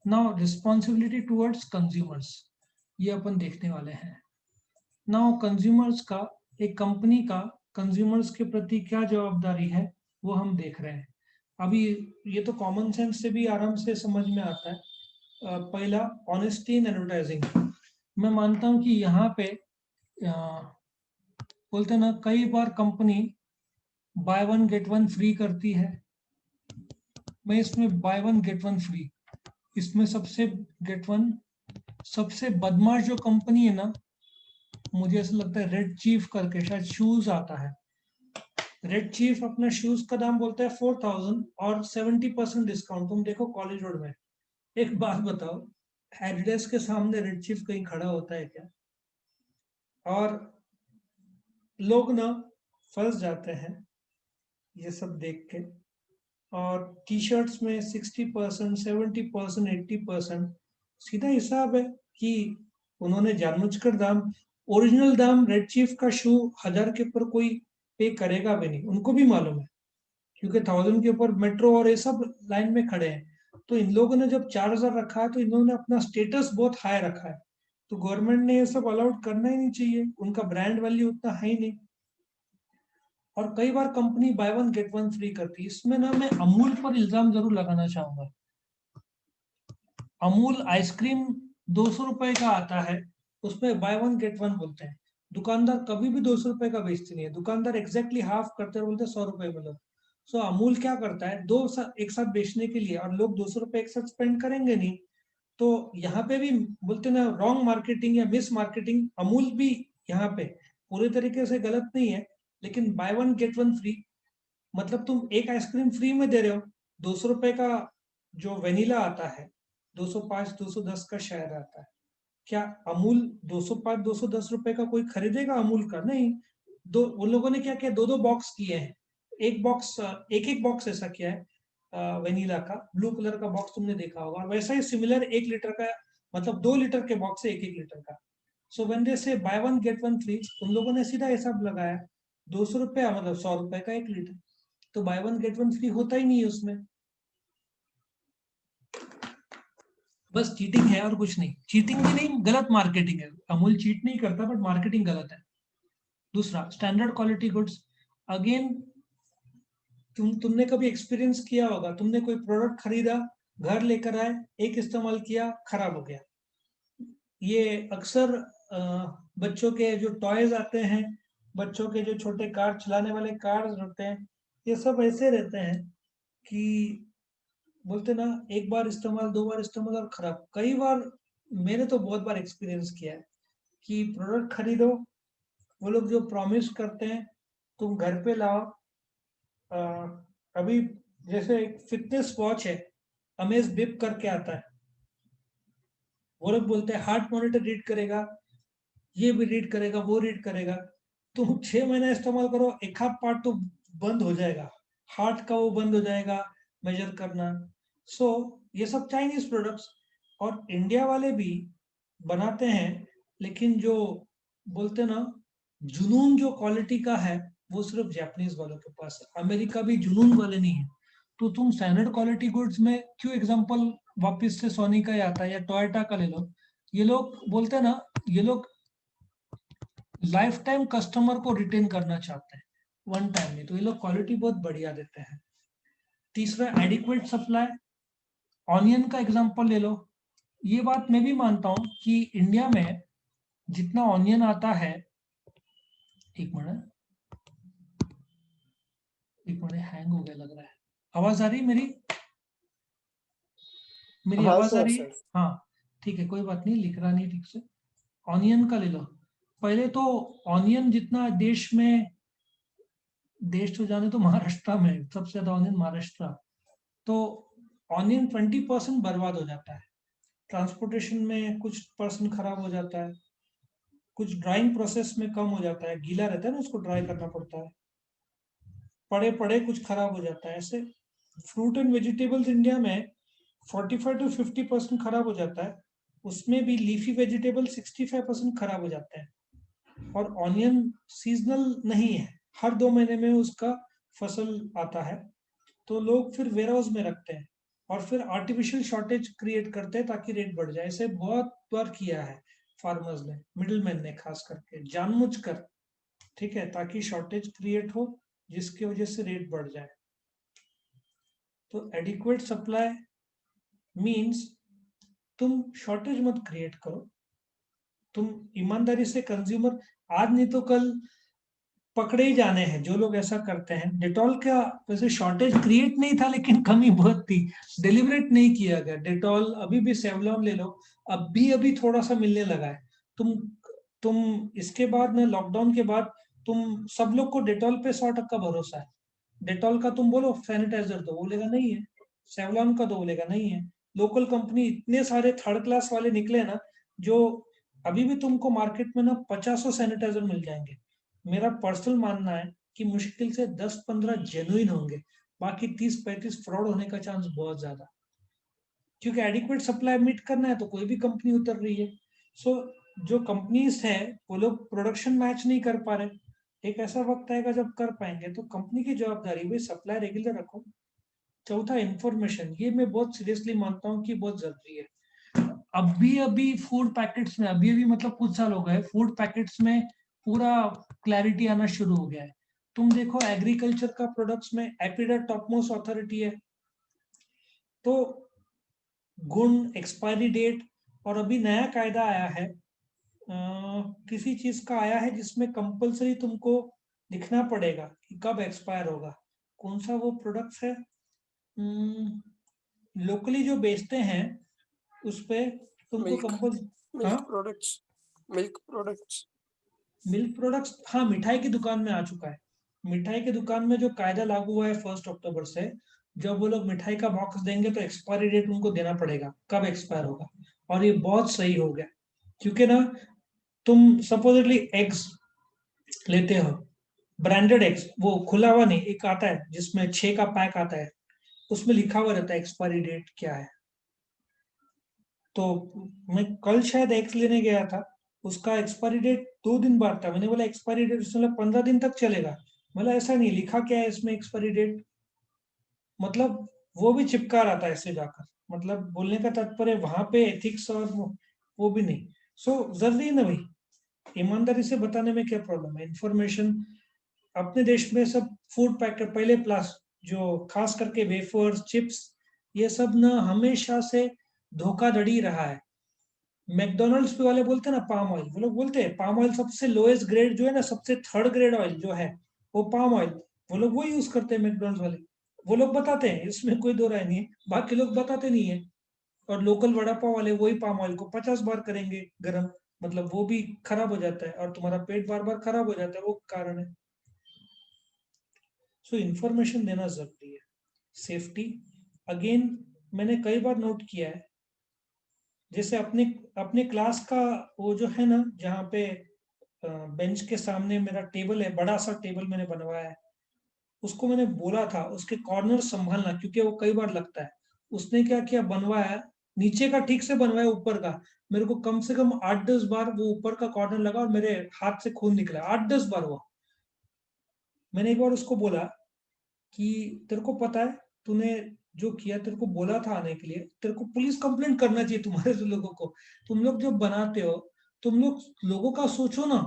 Now responsibility towards consumers, ये अपन देखने वाले हैं। नाउ कंज्यूमर्स का, एक कंपनी का कंज्यूमर्स के प्रति क्या जवाबदारी है वो हम देख रहे हैं। अभी ये तो कॉमन सेंस से भी आराम से समझ में आता है। पहला, ऑनेस्टी इन एडवर्टाइजिंग। मैं मानता हूँ कि यहाँ पे बोलते हैं ना, कई बार company buy one get one free करती है। मैं इसमें buy one get one free, इसमें सबसे गेट वन, सबसे बदमाश जो कंपनी है ना, मुझे ऐसा लगता है रेड चीफ करके शायद शूज आता है। रेड चीफ अपना शूज का दाम बोलता है 4000 और 70% डिस्काउंट। तुम देखो कॉलेज रोड में, एक बात बताओ, एडिडास के सामने रेड चीफ कहीं खड़ा होता है क्या? और लोग ना फंस जाते हैं ये सब देख के। और टी शर्ट्स में 60%, 70%, 80%, सीधा हिसाब है कि उन्होंने जानबूझकर दाम, ओरिजिनल दाम रेड चीफ का शू 1000 के ऊपर कोई पे करेगा भी नहीं, उनको भी मालूम है, क्योंकि 1000 के ऊपर मेट्रो और ये सब लाइन में खड़े हैं। तो इन लोगों ने जब 4000 रखा है तो इन्होंने अपना स्टेटस बहुत हाई रखा है, तो गवर्नमेंट ने ये सब अलाउड करना ही नहीं चाहिए, उनका ब्रांड वैल्यू उतना है ही नहीं। और कई बार company buy one get one free करती है। इसमें ना मैं अमूल पर इल्जाम जरूर लगाना चाहूंगा। अमूल आइसक्रीम 200 रुपए का आता है, उसमें बाय वन गेट वन बोलते हैं। दुकानदार कभी भी 200 रुपए का बेचती नहीं है, दुकानदार एग्जैक्टली हाफ करते हैं, बोलते हैं 100 रुपए में लो। सो अमूल क्या करता है, एक साथ बेचने के लिए, और लोग 200 रुपए एक साथ स्पेंड करेंगे नहीं, तो यहाँ पे भी बोलते ना रॉन्ग मार्केटिंग या मिस मार्केटिंग। अमूल भी यहाँ पे पूरे तरीके से गलत नहीं है, लेकिन bye one get one free मतलब तुम एक आइसक्रीम फ्री में दे रहे हो। 200 रुपए का जो वेनिला आता है, 205 210 का शायद आता है। क्या अमूल 205 210 रुपए का कोई खरीदेगा अमूल का? नहीं। दो उन लोगों ने क्या किया, दो दो बॉक्स किए हैं। एक बॉक्स, एक एक बॉक्स ऐसा किया है वेनिला का, ब्लू कलर का बॉक्स तुमने देखा होगा। और वैसा ही सिमिलर 1 लीटर का, मतलब 2 लीटर के बॉक्स है, एक एक लीटर का। सो व्हेन दे से bye one get one free, तुम लोगों ने सीधा हिसाब लगाया, 200 रुपया मतलब 100 रुपए का 1 लीटर, तो bye one get one free होता ही नहीं है उसमें। बस चीटिंग है और कुछ नहीं। चीटिंग भी नहीं, गलत मार्केटिंग है। अमूल चीट नहीं करता, बट मार्केटिंग गलत है। दूसरा, स्टैंडर्ड क्वालिटी गुड्स। अगेन, तुमने कभी एक्सपीरियंस किया होगा, तुमने कोई प्रोडक्ट खरीदा, घर लेकर आए, एक इस्तेमाल किया, खराब हो गया। ये अक्सर बच्चों के जो टॉयज आते हैं, बच्चों के जो छोटे कार चलाने वाले कार्स होते हैं, ये सब ऐसे रहते हैं कि बोलते ना, एक बार इस्तेमाल, दो बार इस्तेमाल और खराब। कई बार, मैंने तो बहुत बार एक्सपीरियंस किया है कि प्रोडक्ट खरीदो, वो लोग जो प्रॉमिस करते हैं तुम घर पे लाओ। अ, अभी जैसे एक फिटनेस वॉच है, अमेज बिप करके आता है, वो लोग बोलते हैं हार्ट मॉनिटर रीड करेगा, ये भी रीड करेगा, वो रीड करेगा। तुम 6 महीना इस्तेमाल करो, एक आध पार्ट तो बंद हो जाएगा, हार्ट का वो बंद हो जाएगा मेजर करना। सो ये सब चाइनीज प्रोडक्ट्स, और इंडिया वाले भी बनाते हैं, लेकिन जो बोलते ना जुनून जो क्वालिटी का है, वो सिर्फ जापानीज वालों के पास है। अमेरिका भी जुनून वाले नहीं है। तो तुम स्टैंडर्ड क्वालिटी गुड्स में क्यों, एग्जांपल वापस से सोनी का ही आता है या टोयोटा का ले लो, ये लोग बोलते हैं ना, ये लोग लाइफ टाइम कस्टमर को रिटेन करना चाहते हैं, वन टाइम नहीं, तो ये लोग क्वालिटी बहुत बढ़िया देते हैं। तीसरा, एडिक्वेट सप्लाई। ऑनियन का एग्जांपल ले लो। ये बात मैं भी मानता हूं कि इंडिया में जितना ऑनियन आता है, एक मिनट, एक मिनट, हैंग हो गया लग रहा है। आवाज आ रही मेरी? मेरी हाँ आवाज आ सर रही है? सर। हाँ, ठीक है, कोई बात नहीं, लिख रहा नहीं ठीक से। ऑनियन का ले लो। पहले तो ऑनियन जितना देश में, देश तो जाने तो महाराष्ट्र में सबसे ज्यादा ऑनियन महाराष्ट्र, तो ऑनियन 20% बर्बाद हो जाता है। ट्रांसपोर्टेशन में कुछ परसेंट खराब हो जाता है, कुछ ड्राइंग प्रोसेस में कम हो जाता है, गीला रहता है ना, उसको ड्राई करना पड़ता है, पड़े पड़े कुछ खराब हो जाता है। ऐसे फ्रूट एंड वेजिटेबल्स इंडिया में 45 to 50% खराब हो जाता है, उसमें भी लीफी वेजिटेबल 65% खराब हो जाते हैं। और ऑनियन सीजनल नहीं है, हर 2 महीने में उसका फसल आता है, तो लोग फिर वेयर हाउस में रखते हैं। और फिर आर्टिफिशियल शॉर्टेज क्रिएट करते हैं ताकि रेट बढ़ जाए। इसे बहुत बार किया है फार्मर्स ने, मिडिलमैन ने खास करके जानबूझकर, ठीक है, ताकि शॉर्टेज क्रिएट हो जिसकी वजह से रेट बढ़ जाए। तो एडिक्वेट सप्लाई मींस तुम शॉर्टेज मत क्रिएट करो, तुम ईमानदारी से कंज्यूमर, आज नहीं तो कल पकड़े ही जाने हैं जो लोग ऐसा करते हैं। डेटॉल का वैसे शॉर्टेज क्रिएट नहीं था लेकिन कमी बहुत थी, डिलीवरेट नहीं किया गया। डेटॉल अभी भी सेवलॉन ले लो, अभी थोड़ा सा मिलने लगा है। तुम तुम इसके बाद ना, लॉकडाउन के बाद तुम सब लोग को डेटॉल पे 100% भरोसा है। डेटॉल का तुम बोलो सैनिटाइजर दो, बोलेगा नहीं है। सेवलॉन का दो, बोलेगा नहीं है। लोकल कंपनी इतने सारे थर्ड क्लास वाले निकले ना, जो अभी भी तुमको मार्केट में ना 50 सैनिटाइजर मिल जाएंगे। मेरा पर्सनल मानना है कि मुश्किल से 10-15 जेन्युइन होंगे, बाकी 30-35 फ्रॉड होने का चांस बहुत ज्यादा। क्योंकि एडिक्वेट सप्लाई मीट करना है तो कोई भी कंपनी उतर रही है। सो जो कंपनीज है वो लोग प्रोडक्शन मैच नहीं कर पा रहे। एक ऐसा वक्त आएगा जब कर पाएंगे, तो कंपनी की जवाबदारी भी सप्लाई रेगुलर रखो। चौथा, इंफॉर्मेशन, ये मैं बहुत सीरियसली मानता हूँ कि बहुत जरूरी है। अभी फूड पैकेट्स में, अभी मतलब कुछ साल हो गए, फूड पैकेट्स में पूरा क्लैरिटी आना शुरू हो गया है। तुम देखो एग्रीकल्चर का प्रोडक्ट्स में एपिडा टॉप मोस्ट अथॉरिटी है। तो गुण, एक्सपायरी डेट, और अभी नया कायदा आया है, किसी चीज का आया है जिसमें कंपलसरी तुमको लिखना पड़ेगा कि कब एक्सपायर होगा। कौन सा वो प्रोडक्ट्स है, लोकली जो बेचते हैं उस पे तुमको मिल्क कंपल, हाँ milk products milk products milk products, हाँ मिठाई की दुकान में आ चुका है। मिठाई की दुकान में जो कायदा लागू हुआ है 1 अक्टूबर से, जब वो लोग मिठाई का बॉक्स देंगे तो एक्सपायरी डेट उनको देना पड़ेगा, कब एक्सपायर होगा। और ये बहुत सही हो गया, क्योंकि ना तुम सपोजिटली एग्स लेते हो, ब्रांडेड एग्स, वो खुला हुआ नहीं, एक आता है जिसमें 6 का पैक आता है, उसमें लिखा हुआ रहता है एक्सपायरी डेट क्या है। तो मैं कल शायद एग्स लेने गया था, उसका एक्सपायरी डेट 2 दिन बाद था। मैंने बोला एक्सपायरी डेट, उसने बोला 15 दिन तक चलेगा। बोला ऐसा नहीं, लिखा क्या है इसमें एक्सपायरी डेट, मतलब वो भी चिपका रहा था ऐसे जाकर। मतलब बोलने का तात्पर्य वहां पे एथिक्स और वो भी नहीं। सो जरूरी है ना भाई, ईमानदारी से बताने में क्या प्रॉब्लम है। इंफॉर्मेशन अपने देश में सब फूड पैकेट पहले प्लस, जो खास करके वेफर्स, चिप्स, ये सब ना हमेशा से धोखाधड़ी रहा है। मैकडोनल्ड्स पे वाले बोलते हैं ना पाम ऑयल, वो लोग बोलते हैं पाम ऑयल सबसे लोएस्ट ग्रेड जो है ना, सबसे थर्ड ग्रेड ऑयल जो है वो पाम ऑयल, वो लोग वो यूज करते हैं मैकडोनल्ड्स वाले। वो लोग बताते हैं, इसमें कोई दो राय नहीं है, बाकी लोग बताते नहीं है। और लोकल वड़ा पाव वाले वही पाम ऑयल को 50 बार करेंगे गर्म, मतलब वो भी खराब हो जाता है और तुम्हारा पेट बार बार खराब हो जाता है, वो कारण है। सो इन्फॉर्मेशन देना जरूरी है। सेफ्टी, अगेन मैंने कई बार नोट किया है, जैसे अपने अपने क्लास का वो जो है ना, जहाँ पे बेंच के सामने मेरा टेबल है, बड़ा सा टेबल मैंने बनवाया है, उसको मैंने बोला था उसके कॉर्नर संभालना, क्योंकि वो कई बार लगता है। उसने क्या किया, बनवाया नीचे का ठीक से बनवाया, ऊपर का मेरे को कम से कम 8-10 बार वो ऊपर का कॉर्नर लगा और मेरे हाथ से खून निकला, 8-10 बार हुआ। मैंने एक बार उसको बोला कि तेरे को पता है तूने जो किया, तेरे को बोला था आने के लिए, तेरे को पुलिस कंप्लेंट करना चाहिए तुम्हारे लोगों को। तुम लोग जब बनाते हो, तुम लोग लोगों का सोचो ना,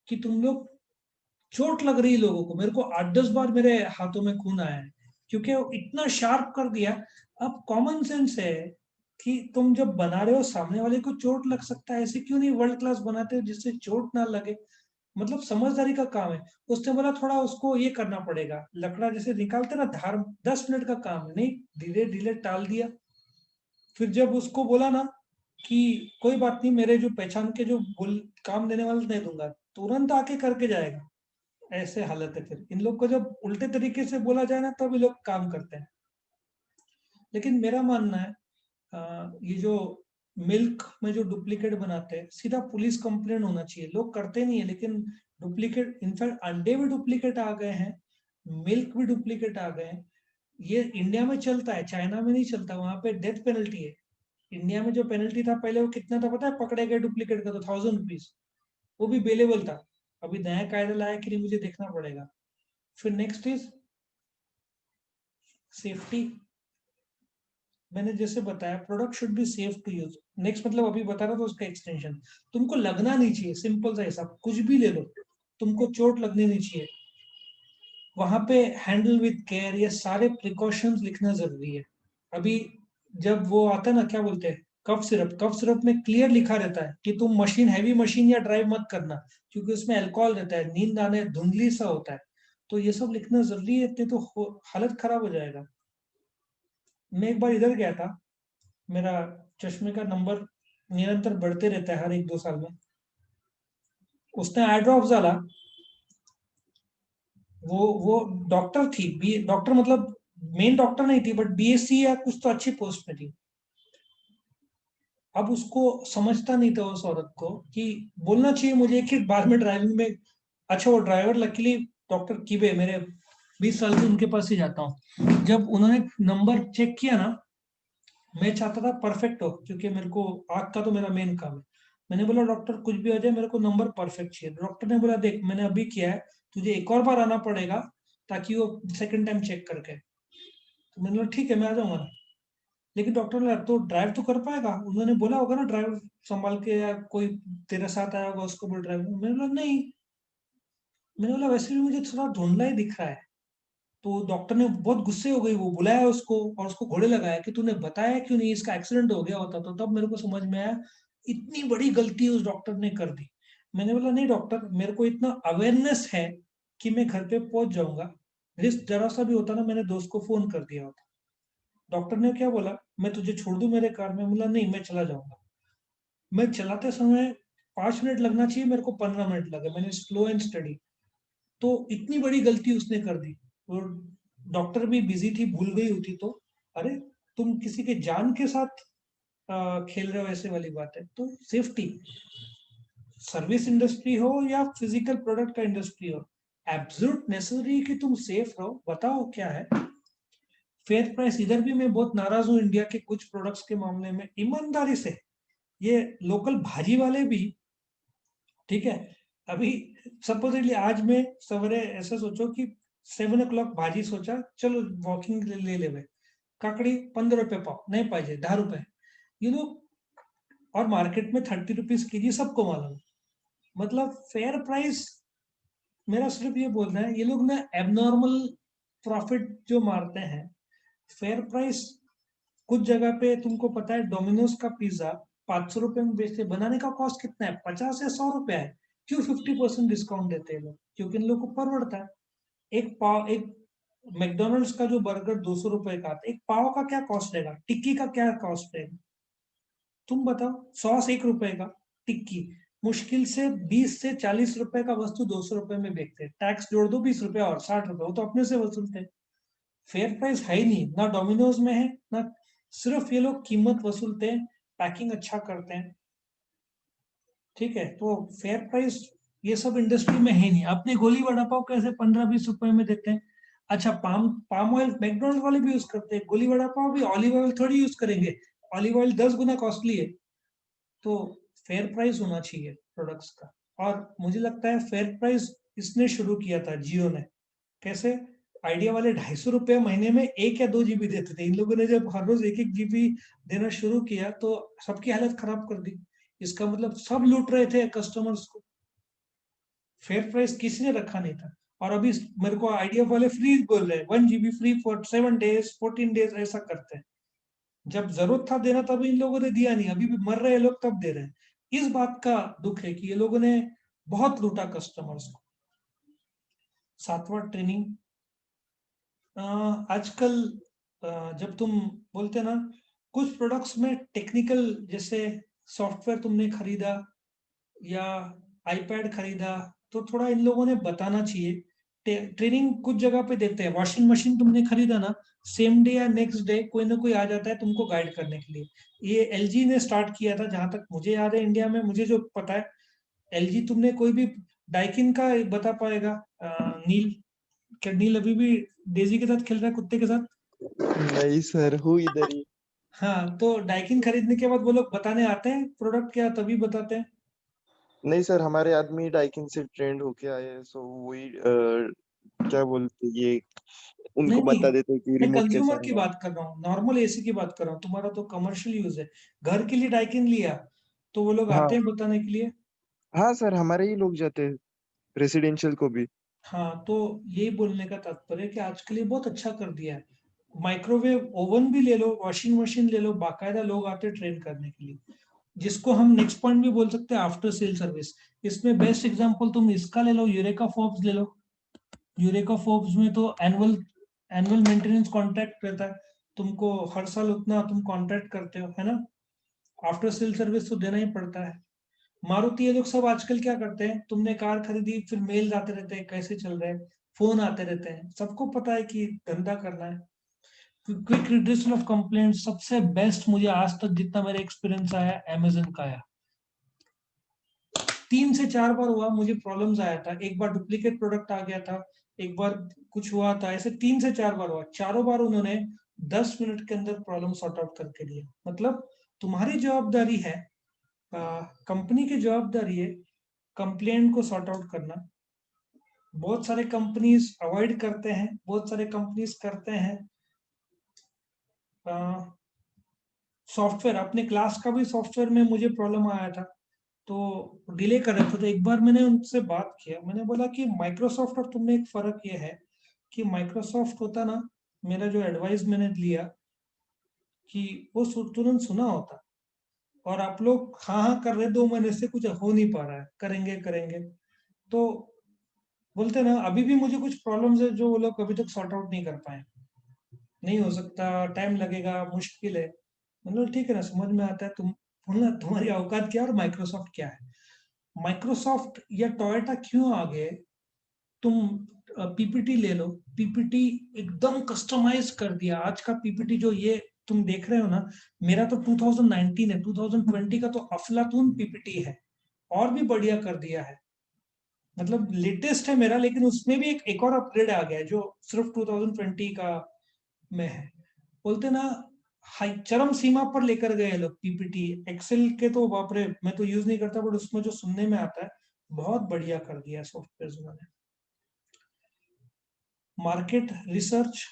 कि तुम लोग, चोट लग रही है लोगों को, मेरे को 8-10 बार मेरे हाथों में खून आया है, क्योंकि वो इतना शार्प कर दिया। अब कॉमन सेंस है कि तुम जब बना रहे हो सामने वाले को चोट लग सकता है, ऐसे क्यों नहीं वर्ल्ड क्लास बनाते हो जिससे चोट ना लगे। मतलब समझदारी का काम है। उसने बोला थोड़ा उसको ये करना पड़ेगा, लकड़ा जैसे निकालते ना धार, 10 मिनट का काम है, नहीं धीरे धीरे टाल दिया। फिर जब उसको बोला ना कि कोई बात नहीं, मेरे जो पहचान के जो बोल काम देने वाले दे दूंगा, तुरंत आके करके जाएगा। ऐसे हालत है, फिर इन लोग को जब उल्टे तरीके से बोला जाए ना तब ये लोग काम करते हैं। लेकिन मेरा मानना है, ये जो मिल्क में जो डुप्लीकेट बनाते हैं, सीधा पुलिस कंप्लेंट होना चाहिए। लोग करते नहीं है लेकिन डुप्लीकेट, इनफैक्ट अंडे भी डुप्लीकेट आ गए हैं, मिल्क भी डुप्लीकेट आ गए हैं। ये इंडिया में चलता है, चाइना में नहीं चलता, वहां पे डेथ पेनल्टी है। इंडिया में जो पेनल्टी था पहले वो कितना था पता है, पकड़े गए डुप्लीकेट का तो 1000 रुपीज, वो भी बेलेबल था। अभी नया कायदा लाया कि नहीं मुझे देखना पड़ेगा। फिर नेक्स्ट इज सेफ्टी। मैंने जैसे बताया product should be safe to use. Next मतलब अभी बता रहा था उसका एक्सटेंशन, तुमको लगना नहीं चाहिए, सिंपल सा हिसाब, कुछ भी ले लो, तुमको चोट लगनी नहीं चाहिए, वहां पे हैंडल विद केयर, ये सारे प्रिकॉशंस लिखना जरूरी है। अभी जब वो आता है ना, क्या बोलते हैं, कफ सिरप में क्लियर लिखा रहता है कि तुम मशीन, हैवी मशीन या ड्राइव मत करना, क्योंकि उसमें अल्कोहल रहता है, नींद आने, धुंधली सा होता है, तो ये सब लिखना जरूरी है, इतने तो हालत खराब हो जाएगा। मैं एक बार इधर गया था, मेरा चश्मे का नंबर निरंतर बढ़ते रहता है हर 1-2 साल में, उसने आई ड्रॉप्स डाला, वो डॉक्टर थी, बी डॉक्टर मतलब मेन डॉक्टर नहीं थी, बट बीएससी या कुछ तो अच्छी पोस्ट में थी। अब उसको समझता नहीं था उस औरत को कि बोलना चाहिए मुझे कि बाद में ड्राइविंग में, अच्छा वो ड्राइवर लकीली डॉक्टर किबे, मेरे 20 साल से उनके पास ही जाता हूँ, जब उन्होंने नंबर चेक किया ना, मैं चाहता था परफेक्ट हो, क्योंकि मेरे को आँख का तो मेरा मेन काम है। मैंने बोला डॉक्टर कुछ भी हो जाए मेरे को नंबर परफेक्ट चाहिए। डॉक्टर ने बोला देख मैंने अभी किया है, तुझे एक और बार आना पड़ेगा ताकि वो सेकंड टाइम चेक करके। तो मैंने बोला ठीक है मैं आ जाऊंगा ना। लेकिन डॉक्टर ने तो ड्राइव तो कर पाएगा, उन्होंने बोला होगा ना ड्राइव संभाल के, या कोई तेरे साथ आया होगा उसको बोल ड्राइव। मैंने बोला नहीं, मैंने बोला वैसे भी मुझे थोड़ा धुंधला ही दिख रहा है। तो डॉक्टर ने बहुत गुस्से हो गई, वो बुलाया उसको और उसको घोड़े लगाया कि तूने बताया क्यों नहीं, इसका एक्सीडेंट हो गया होता। तो तब मेरे को समझ में आया इतनी बड़ी गलती उस डॉक्टर ने कर दी। मैंने बोला नहीं डॉक्टर, मेरे को इतना अवेयरनेस है कि मैं घर पे पहुंच जाऊंगा, रिस्क जरा सा भी होता ना मैंने दोस्त को फोन कर दिया होता। डॉक्टर ने क्या बोला, मैं तुझे छोड़ दूं मेरे कार में? बोला नहीं मैं चला जाऊंगा। मैं चलाते समय 5 मिनट लगना चाहिए, मेरे को 15 मिनट लगे, मैंने स्लो एंड स्टडी। तो इतनी बड़ी गलती उसने कर दी। और डॉक्टर भी बिजी थी, भूल गई होती तो, अरे तुम किसी के जान के साथ खेल रहे हो, ऐसे वाली बात है। तो सेफ्टी, सर्विस इंडस्ट्री हो या फिजिकल प्रोडक्ट का इंडस्ट्री हो, एब्सोल्यूट नेसेसरी कि तुम सेफ रहो। बताओ क्या है फेयर प्राइस। इधर भी मैं बहुत नाराज हूँ इंडिया के कुछ प्रोडक्ट्स के मामले में, ईमानदारी से ये लोकल भाजी वाले भी, ठीक है, अभी सपोजिटली आज मैं सवेरे ऐसा सोचो कि 7 o'clock भाजी सोचा चलो वॉकिंग ले लेवे, काकड़ी 15 रुपए पाव नहीं पाहिजे 10 रुपए, यू नो, और मार्केट में 30 रुपीज केजी, सबको मालूम है। मतलब फेयर प्राइस, मेरा सिर्फ ये बोलना है ये लोग ना एबनॉर्मल प्रॉफिट जो मारते हैं। फेयर प्राइस कुछ जगह पे तुमको पता है, डोमिनोज का पिज्जा 500 रुपए में बेचते, बनाने का कॉस्ट कितना है, 50 या 100 रुपया है। क्यों 50% डिस्काउंट देते हैं लोग? क्योंकि इन लोग को परवड़ता है। एक पाव, एक मैकडोनल्ड्स का जो बर्गर 200 रुपए का आता है, एक पाव का क्या कॉस्ट रहेगा, टिक्की का क्या कॉस्ट रहेगा, तुम बताओ। सॉस 1 रुपए का, टिक्की मुश्किल से 20 से 40 रुपए का वस्तु 200 रुपए में बेचते हैं, टैक्स जोड़ दो 20 रुपए और 60 रुपए, वो तो अपने से वसूलते हैं। फेयर प्राइस है ही नहीं, ना डोमिनोज में है ना, सिर्फ ये लोग कीमत वसूलते हैं, पैकिंग अच्छा करते हैं, ठीक है। तो फेयर प्राइस ये सब इंडस्ट्री में है नहीं। अपने गोली वड़ा पाव कैसे 15-20 रुपए में देते हैं, अच्छा पाम पाम ऑयल मैकडोनल्ड वाले भी यूज करते हैं, गोली वड़ा पाव भी ऑलिव ऑयल थोड़ी यूज करेंगे, ऑलिव ऑयल 10 गुना कॉस्टली है। तो फेयर प्राइस होना चाहिए प्रोडक्ट्स का। और मुझे लगता है फेयर प्राइस इसने शुरू किया था, जियो ने। कैसे, आइडिया वाले 250 रुपये महीने में 1 या 2 GB देते थे, इन लोगों ने जब हर रोज 1-1 GB देना शुरू किया तो सबकी हालत खराब कर दी। इसका मतलब सब लूट रहे थे कस्टमर्स को, फेयर प्राइस किसी ने रखा नहीं था। और अभी मेरे को आइडिया वाले फ्री बोल रहे हैं, 1 GB free for 7 days 14 days, ऐसा करते हैं। जब जरूरत था देना तब इन लोगों ने दिया नहीं, अभी भी मर रहे हैं लोग तब दे रहे हैं। इस बात का दुख है कि ये लोगों ने बहुत लूटा कस्टमर्स को। सातवां ट्रेनिंग, आजकल जब तुम बोलते हैं ना, कुछ प्रोडक्ट्स में टेक्निकल, जैसे सॉफ्टवेयर तुमने खरीदा या आईपैड खरीदा, तो थोड़ा इन लोगों ने बताना चाहिए। ट्रेनिंग कुछ जगह पे देते हैं, वॉशिंग मशीन तुमने खरीदा ना, सेम डे या नेक्स्ट डे कोई ना कोई आ जाता है तुमको गाइड करने के लिए। ये एलजी ने स्टार्ट किया था जहां तक मुझे याद है, इंडिया में मुझे जो पता है। एलजी, तुमने कोई भी डाइकिन का बता पाएगा? नील, क्या नील अभी भी डेजी के साथ खेल रहा है, कुत्ते के साथ? नहीं सर, हूँ इधर ही। हाँ, तो डाइकिन खरीदने के बाद वो लोग बताने आते हैं प्रोडक्ट क्या, तभी बताते हैं। नहीं सर, हमारे आदमी डाइकिन से ट्रेंड होके आए हैं, सो वही क्या बोलते ये, उनको नहीं बता नहीं, देते कि मैं रिमोट कैसा कंज्यूमर की है। बात कर रहा हूँ, नॉर्मल एसी की बात कर रहा हूँ। तुम्हारा तो कमर्शियल यूज है, घर के लिए डाइकिन लिया तो वो लोग आते हाँ हैं बताने के लिए। हाँ सर, हमारे ही लोग जाते हैं रेसिडेंशियल को भी। हाँ, तो यही बोलने का तात्पर्य है कि आजकल ये बहुत अच्छा कर दिया है। माइक्रोवेव ओवन भी ले लो, वॉशिंग मशीन ले लो, बाकायदा लोग आते हैं ट्रेन करने के लिए, जिसको हम नेक्स्ट पॉइंट भी बोल सकते हैं, आफ्टर सेल सर्विस। इसमें बेस्ट एग्जांपल तुम इसका ले लो, यूरेका फोर्ब्स ले लो। यूरेका फोर्ब्स में तो एनुअल एनुअल मेंटेनेंस कॉन्ट्रैक्ट रहता है, तुमको हर साल उतना तुम कॉन्ट्रैक्ट करते हो, है ना। आफ्टर सेल सर्विस तो देना ही पड़ता है। मारुति ये लोग सब आजकल क्या करते हैं, तुमने कार खरीदी, फिर मेल आते रहते हैं कैसे चल रहे हैं, फोन आते रहते हैं, सबको पता है कि धंधा करना है। क्विक रिड्रेसल ऑफ कंप्लेंट सबसे बेस्ट मुझे आज तक जितना मेरा एक्सपीरियंस आया अमेजन का आया। 3 से 4 बार हुआ मुझे प्रॉब्लम्स आया था, एक बार डुप्लीकेट प्रोडक्ट आ गया था, एक बार कुछ हुआ था, ऐसे 3 से 4 बार हुआ, चारों बार उन्होंने 10 मिनट के अंदर प्रॉब्लम सॉर्ट आउट करके दिया। मतलब तुम्हारी जवाबदारी है, कंपनी की जवाबदारी है कंप्लेंट को सॉर्ट आउट करना। बहुत सारे कंपनीज अवॉइड करते हैं, बहुत सारे कंपनीज करते हैं। सॉफ्टवेयर अपने क्लास का भी सॉफ्टवेयर में मुझे प्रॉब्लम आया था, तो डिले कर रहे थे, तो एक बार मैंने उनसे बात किया, मैंने बोला कि माइक्रोसॉफ्ट और तुम में एक फर्क ये है कि माइक्रोसॉफ्ट होता ना, मेरा जो एडवाइस मैंने लिया कि वो तुरंत सुना होता, और आप लोग हाँ हाँ कर रहे 2 महीने से, कुछ हो नहीं पा रहा है, करेंगे करेंगे। तो बोलते ना अभी भी मुझे कुछ प्रॉब्लम्स है जो वो लोग अभी तक सॉर्ट आउट नहीं कर पाए, नहीं हो सकता, टाइम लगेगा, मुश्किल है। मतलब ठीक है ना, समझ में आता है, तुम बोलना तुम्हारी औकात क्या है और माइक्रोसॉफ्ट क्या है। माइक्रोसॉफ्ट या टोयोटा क्यों आ गए, तुम पीपीटी ले लो, पीपीटी एकदम कस्टमाइज कर दिया। आज का पीपीटी जो ये तुम देख रहे हो ना, मेरा तो 2019 है, 2020 का तो अफलातून पीपीटी है, और भी बढ़िया कर दिया है। मतलब लेटेस्ट है मेरा, लेकिन उसमें भी एक और अपग्रेड आ गया है जो सिर्फ 2020 का में है। बोलते ना हाई चरम सीमा पर लेकर गए लोग पीपीटी। एक्सेल के तो बाप रे, मैं तो यूज नहीं करता, बट उसमें जो सुनने में आता है बहुत बढ़िया कर दिया सॉफ्टवेयर उन्होंने। Market research,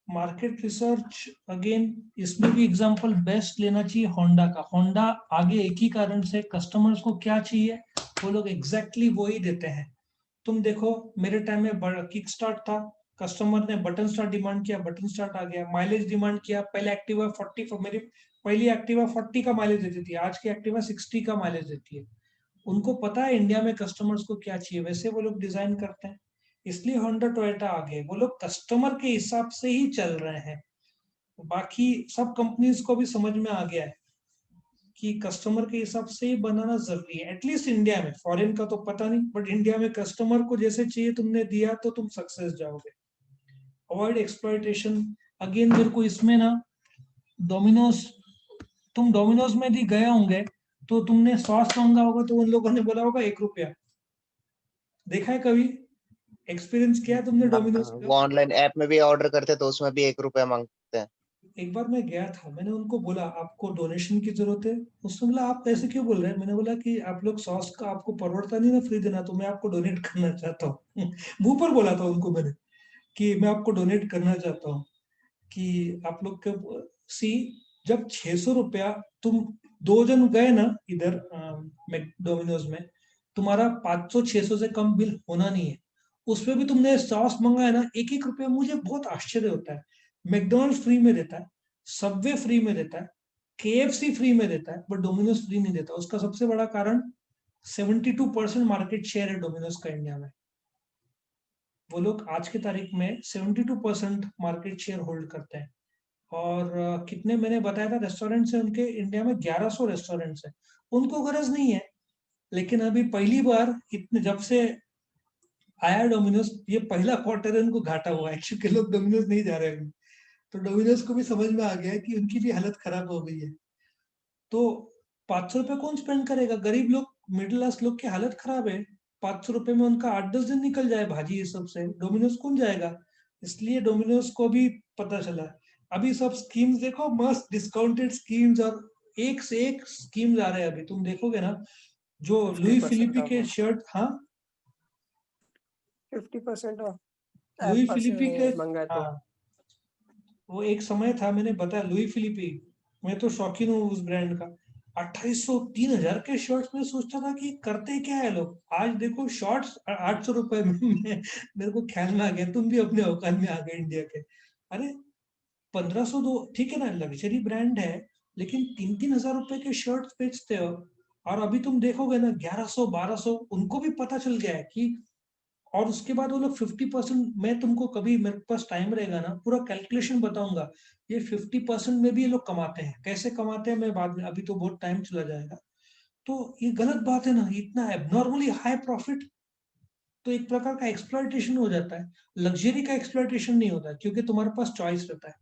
market research again, इसमें भी एग्जांपल बेस्ट लेना चाहिए होंडा का। होंडा आगे एक ही कारण से, कस्टमर्स को क्या चाहिए वो लोग एग्जैक्टली वो ही देते हैं। तुम देखो मेरे टाइम में किक स्टार्ट था, कस्टमर ने बटन स्टार्ट डिमांड किया, बटन स्टार्ट आ गया। माइलेज डिमांड किया, पहले एक्टिवा 40, मेरी पहली एक्टिवा 40 का माइलेज देती थी, आज की एक्टिवा 60 का माइलेज देती है। उनको पता है इंडिया में कस्टमर्स को क्या चाहिए, वैसे वो लोग डिजाइन करते हैं। इसलिए होंडा टोयोटा आ गए, वो लोग कस्टमर के हिसाब से ही चल रहे हैं। बाकी सब कंपनीज को भी समझ में आ गया है कि कस्टमर के हिसाब से ही बनाना जरूरी है, एटलीस्ट इंडिया में। फॉरेन का तो पता नहीं, बट इंडिया में कस्टमर को जैसे चाहिए तुमने दिया तो तुम सक्सेस जाओगे। अवॉइड एक्सप्लॉइटेशन, अगेन मेरे को इसमें ना डोमिनोज, तुम डोमिनोज में भी गए होंगे तो तुमने सॉस मांगा होगा तो उन लोगों ने बोला होगा 1 रुपया। देखा है कभी, एक्सपीरियंस किया है तुमने हाँ, डोमिनोज का। वो ऑनलाइन ऐप में भी ऑर्डर करते तो उसमें भी 1 रुपया मांगते हैं। एक बार मैं गया था, मैंने उनको बोला आपको डोनेशन की जरूरत है, उसने बोला आप ऐसे क्यों बोल रहे हैं। मैंने बोला कि आप लोग सॉस का आपको परवड़ता नहीं ना फ्री देना, तो मैं आपको डोनेट करना चाहता हूँ। मुंह पर बोला था उनको मैंने कि मैं आपको डोनेट करना चाहता हूँ, कि आप लोग के सी, जब 600 रुपया, तुम 2 जन गए ना इधर डोमिनोज में, तुम्हारा 500 600 से कम बिल होना नहीं है। उसमें भी तुमने सॉस मंगाया ना, 1 1 रुपया। मुझे बहुत आश्चर्य होता है, मैकडोनल्ड फ्री में देता है, सबवे फ्री में देता है, केएफसी फ्री में देता है, बट डोमिनोज फ्री नहीं देता। उसका सबसे बड़ा कारण 72% मार्केट शेयर है डोमिनोज का इंडिया में। वो लोग आज की तारीख में 72% मार्केट शेयर होल्ड करते हैं। और कितने मैंने बताया था रेस्टोरेंट्स है उनके इंडिया में, 1100 रेस्टोरेंट्स है। उनको गरज नहीं है, लेकिन अभी पहली बार इतने जब से आया डोमिनोज, ये पहला क्वार्टर है उनको घाटा हुआ है, क्योंकि लोग डोमिनोज नहीं जा रहे हैं। तो डोमिनोज को भी समझ में आ गया है कि उनकी भी हालत खराब हो गई है। तो 500 रुपये कौन स्पेंड करेगा, गरीब लोग, मिडिल क्लास लोग की हालत खराब है। 500 रुपये में उनका 8 10 दिन निकल जाए भाजी ये सब से, डोमिनोज कौन जाएगा। इसलिए डोमिनोज को भी पता चला। अभी सब स्कीम्स देखो, मस्त डिस्काउंटेड स्कीम्स, और एक से एक स्कीम्स आ रहे हैं। अभी तुम देखोगे ना, जो लुई 50% फिलिपी ऑफ, के शर्ट, हाँ 50% ऑफ। लुई ऐप से फिलिपी के मंगाए तो हाँ, वो एक समय था, मैंने बताया लुई फिलिपी, मैं तो शौकीन हूँ उस ब्रांड का। 2800 3000 के शर्ट्स में सोचता था कि करते क्या है लोग। आज देखो शॉर्ट्स 800 रुपए में मेरे को ख्याल में आ गया, तुम भी अपने औकात में आ गए इंडिया के। अरे 1500 दो ठीक है ना, लग्जरी ब्रांड है, लेकिन 3-3 हजार रुपए के शर्ट्स बेचते हो। और अभी तुम देखोगे ना 1100 1200, उनको भी पता चल गया है कि, और उसके बाद वो लोग 50%, मैं तुमको कभी मेरे पास टाइम रहेगा ना पूरा कैलकुलेशन बताऊंगा। ये 50% में भी ये लोग कमाते हैं, कैसे कमाते हैं मैं बाद में, अभी तो बहुत टाइम चला जाएगा। तो ये गलत बात है ना, इतना एबनॉर्मली हाई प्रॉफिट, तो एक प्रकार का एक्सप्लॉइटेशन हो जाता है। लग्जरी का एक्सप्लॉइटेशन नहीं होता क्योंकि तुम्हारे पास चॉइस रहता है।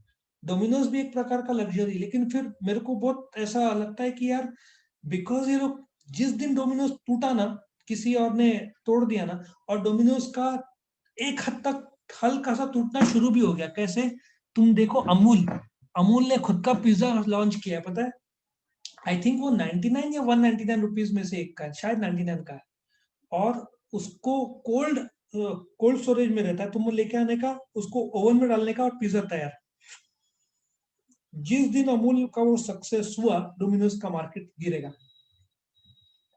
डोमिनोज भी एक प्रकार का लग्जरी, लेकिन फिर मेरे को बहुत ऐसा लगता है कि यार, बिकॉज ये लोग, जिस दिन डोमिनोज टूटा ना, किसी और ने तोड़ दिया ना, और डोमिनोज का एक हद तक हल्का सा टूटना शुरू भी हो गया। कैसे? तुम देखो अमूल, अमूल ने खुद का पिज्जा लॉन्च किया है, पता है? आई थिंक वो 99 या 199 रुपीज में से एक का है, शायद 99 का है। और उसको कोल्ड कोल्ड स्टोरेज में रहता है, तुम लेके आने का, उसको ओवन में डालने का, और पिज्जा तैयार। जिस दिन अमूल का वो सक्सेस हुआ, डोमिनोज का मार्केट गिरेगा।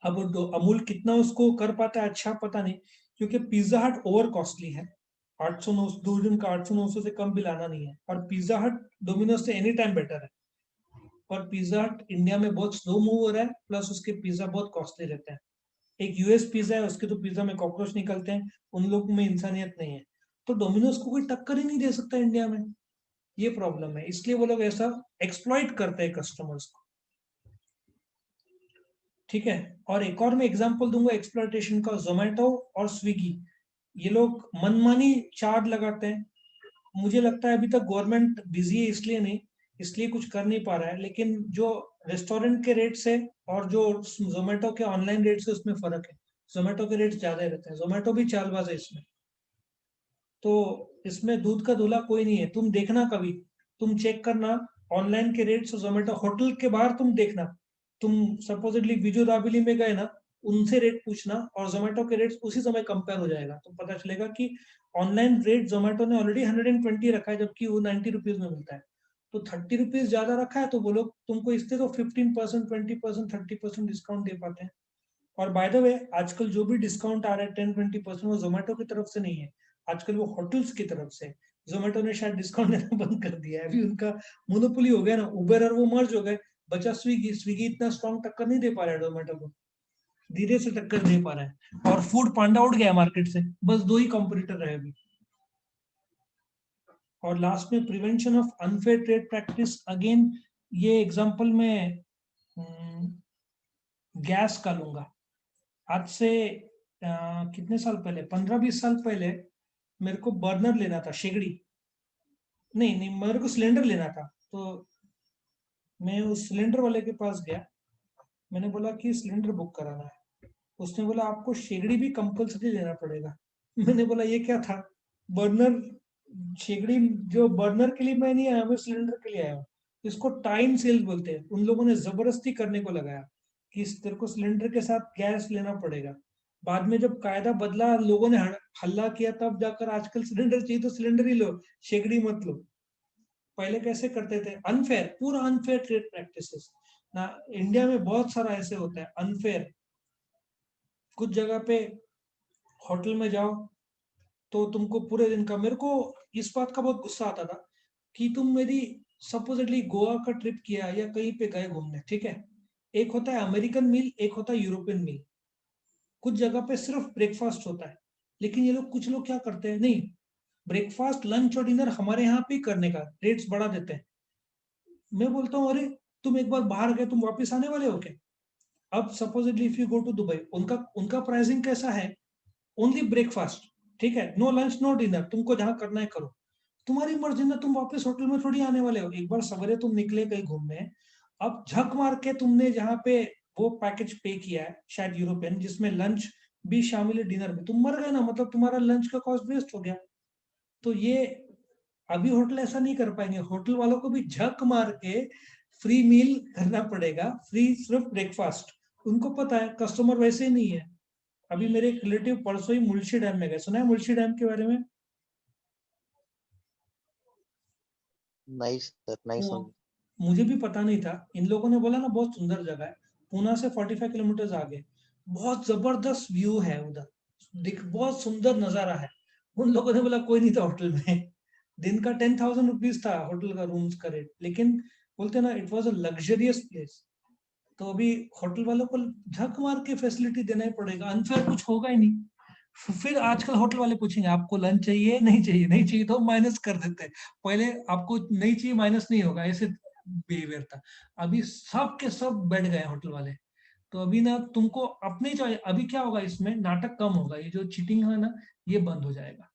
अब अमूल कितना उसको कर पाता है अच्छा पता नहीं, क्योंकि पिज्जा हट ओवर कॉस्टली है। 800 दो दिन का 800-900 से कम बिल आना नहीं है, और पिज्जा हट डोमिनोज से एनी टाइम बेटर है। और पिज्जा हट इंडिया में बहुत स्लो मूव हो रहा है, प्लस उसके पिज्जा बहुत कॉस्टली रहते हैं। एक यूएस पिज्जा है, उसके तो पिज्जा में कॉकरोच निकलते हैं, उन लोगों में इंसानियत नहीं है। तो डोमिनोज को कोई टक्कर ही नहीं दे सकता इंडिया में, ये प्रॉब्लम है। इसलिए वो लोग ऐसा एक्सप्लॉइट करते हैं कस्टमर्स को, ठीक है। और एक और मैं एग्जांपल दूंगा एक्सप्लॉइटेशन का, जोमेटो और स्विगी। ये लोग मनमानी चार्ज लगाते हैं। मुझे लगता है अभी तक गवर्नमेंट बिजी है, इसलिए नहीं, इसलिए कुछ कर नहीं पा रहा है। लेकिन जो रेस्टोरेंट के रेट से और जो जोमेटो के ऑनलाइन रेट से, उसमें फर्क है। जोमेटो के रेट ज्यादा रहते हैं, जोमेटो भी चालबाज है इसमें। तो इसमें दूध का धुला कोई नहीं है, तुम देखना कभी, तुम चेक करना ऑनलाइन के रेट्स और जोमेटो, होटल के बाहर तुम देखना, तुम सपोजिटली विजो दाबिली में गए ना, उनसे रेट पूछना, और जोमेटो के रेट्स उसी समय कंपेयर हो जाएगा, तो पता चलेगा कि ऑनलाइन रेट जोमेटो ने ऑलरेडी 120 रखा है, जबकि वो 90 रुपीज में मिलता है। तो 30 रुपीज ज्यादा रखा है, तो वो लोग तुमको इससे तो 15%, 20%, 30% डिस्काउंट दे पाते हैं। और बाय द वे, आजकल जो भी डिस्काउंट आ रहा है 10-20%, वो जोमेटो की तरफ से नहीं है, आजकल वो होटल्स की तरफ से। जोमेटो ने शायद डिस्काउंट देना बंद कर दिया है, अभी उनका मोनोपोली हो गया ना, उबर और वो मर्ज हो गए, बचा स्विगी। स्विगी इतना स्ट्रॉन्ग टक्कर नहीं दे पा रहा है जोमेटो को, धीरे से टक्कर दे पा रहा है। और फूड पांडा उठ गया मार्केट से, बस दो ही कॉम्पिटिटर रहे अभी। और लास्ट में prevention of unfair trade practice, again ये एग्जांपल में गैस का लूंगा। आज से कितने साल पहले, 15-20 साल पहले, मेरे को बर्नर लेना था, शेगड़ी, नहीं नहीं, मेरे को सिलेंडर लेना था। तो मैं उस सिलेंडर वाले के पास गया, मैंने बोला कि सिलेंडर बुक कराना है। उसने बोला आपको शेगड़ी भी कंपलसरी लेना पड़ेगा। मैंने बोला ये क्या था? बर्नर, शेगड़ी जो बर्नर के लिए मैं नहीं आया, मैं सिलेंडर के लिए आया हूँ। इसको टाइम सेल बोलते हैं। उन लोगों ने जबरदस्ती करने को लगाया कि तेरे को सिलेंडर के साथ गैस लेना पड़ेगा। बाद में जब कायदा बदला, लोगों ने हल्ला किया, तब जाकर आजकल सिलेंडर चाहिए तो सिलेंडर ही लो, शेगड़ी मत लो। पहले कैसे करते थे? अनफेयर, पूरा अनफेयर ट्रेड प्रैक्टिसेस ना। इंडिया में बहुत सारा ऐसे होता है अनफेयर। कुछ जगह पे होटल में जाओ तो तुमको पूरे दिन का, मेरे को इस बात का बहुत गुस्सा आता था कि तुम मेरी, सपोजिटली गोवा का ट्रिप किया या कहीं पे गए घूमने, ठीक है, एक होता है अमेरिकन मील, एक होता है यूरोपियन मील। कुछ जगह पे सिर्फ ब्रेकफास्ट होता है, लेकिन ये लोग, कुछ लोग क्या करते हैं, नहीं, ब्रेकफास्ट लंच और डिनर हमारे यहाँ पे करने का रेट्स बढ़ा देते हैं। मैं बोलता हूँ अरे, तुम एक बार बाहर गए, तुम वापस आने वाले हो क्या? अब supposedly if you go to Dubai, उनका उनका प्राइसिंग कैसा है? ओनली ब्रेकफास्ट, ठीक है, नो लंच नो डिनर, तुमको जहां करना है करो, तुम्हारी मर्जी ना, तुम वापस होटल में थोड़ी आने वाले हो। एक बार सवेरे तुम निकले कहीं घूमने, अब झक मार के तुमने जहां पे वो पैकेज पे किया है, शायद यूरोपियन, जिसमें लंच भी शामिल है, डिनर भी, तुम मर गए ना, मतलब तुम्हारा लंच का कॉस्ट वेस्ट हो गया। तो ये, अभी होटल ऐसा नहीं कर पाएंगे, होटल वालों को भी झक मार के फ्री मील करना पड़ेगा, फ्री सिर्फ ब्रेकफास्ट। उनको पता है कस्टमर वैसे ही नहीं है। अभी मेरे एक रिलेटिव परसों ही मुल्शी डैम में गए, सुना है मुल्शी डैम के बारे में? नहीं सर, नहीं वो सुन। मुझे भी पता नहीं था, इन लोगों ने बोला ना बहुत सुंदर जगह है, पूना से 45 किलोमीटर आगे, बहुत जबरदस्त व्यू है उधर, दिख बहुत सुंदर नजारा है। उन लोगों ने बोला कोई नहीं था होटल में, दिन का 10,000 रुपीज था होटल का रूम्स का रेट, लेकिन बोलते ना it was a luxurious place. तो अभी होटल वालों को झक मार के फैसिलिटी देना ही पड़ेगा, अनफेयर कुछ होगा ही नहीं। फिर आजकल होटल वाले पूछेंगे आपको लंच चाहिए, नहीं चाहिए, नहीं चाहिए तो माइनस कर देते हैं। पहले आपको नहीं चाहिए माइनस नहीं होगा, ऐसे बिहेवियर था। अभी सब के सब बैठ गए होटल वाले। तो अभी ना तुमको अपनी चॉइस, अभी क्या होगा इसमें नाटक कम होगा, ये जो चीटिंग है ना ये बंद हो जाएगा।